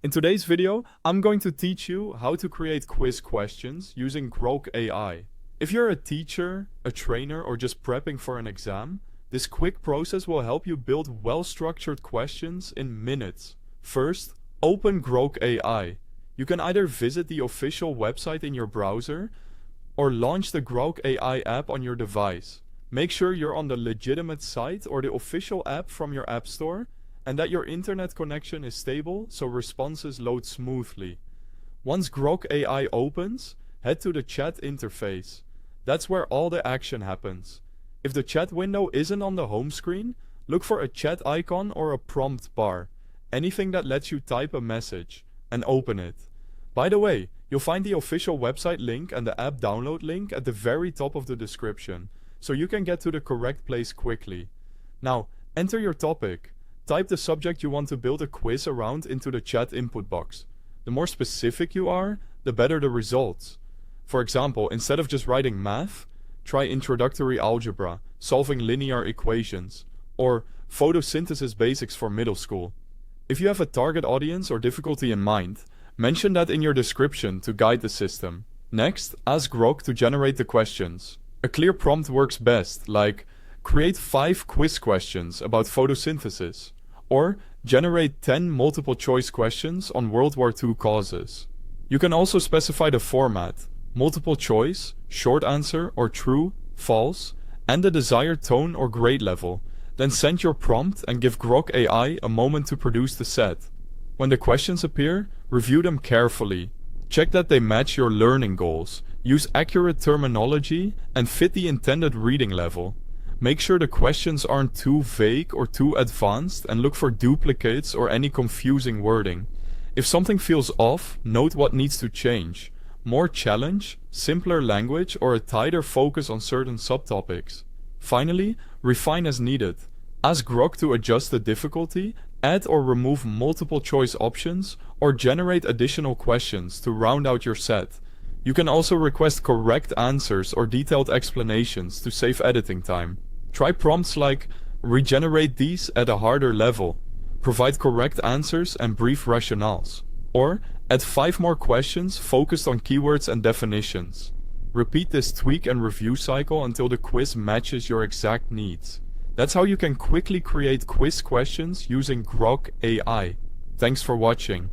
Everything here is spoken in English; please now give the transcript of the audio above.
In today's video, I'm going to teach you how to create quiz questions using Grok AI. If you're a teacher, a trainer, or just prepping for an exam, this quick process will help you build well-structured questions in minutes. First, open Grok AI. You can either visit the official website in your browser or launch the Grok AI app on your device. Make sure you're on the legitimate site or the official app from your app store, and that your internet connection is stable so responses load smoothly. Once Grok AI opens, head to the chat interface. That's where all the action happens. If the chat window isn't on the home screen, look for a chat icon or a prompt bar, anything that lets you type a message, and open it. By the way, you'll find the official website link and the app download link at the very top of the description, so you can get to the correct place quickly. Now, enter your topic. Type the subject you want to build a quiz around into the chat input box. The more specific you are, the better the results. For example, instead of just writing math, try introductory algebra, solving linear equations, or photosynthesis basics for middle school. If you have a target audience or difficulty in mind, mention that in your description to guide the system. Next, ask Grok to generate the questions. A clear prompt works best, like create 5 quiz questions about photosynthesis, or generate 10 multiple-choice questions on World War II causes. You can also specify the format, multiple choice, short answer, or true, false, and the desired tone or grade level. Then send your prompt and give Grok AI a moment to produce the set. When the questions appear, review them carefully. Check that they match your learning goals, use accurate terminology, and fit the intended reading level. Make sure the questions aren't too vague or too advanced, and look for duplicates or any confusing wording. If something feels off, note what needs to change. More challenge, simpler language, or a tighter focus on certain subtopics. Finally, refine as needed. Ask Grok to adjust the difficulty, add or remove multiple choice options, or generate additional questions to round out your set. You can also request correct answers or detailed explanations to save editing time. Try prompts like, regenerate these at a harder level, provide correct answers and brief rationales, or add 5 more questions focused on keywords and definitions. Repeat this tweak and review cycle until the quiz matches your exact needs. That's how you can quickly create quiz questions using Grok AI. Thanks for watching.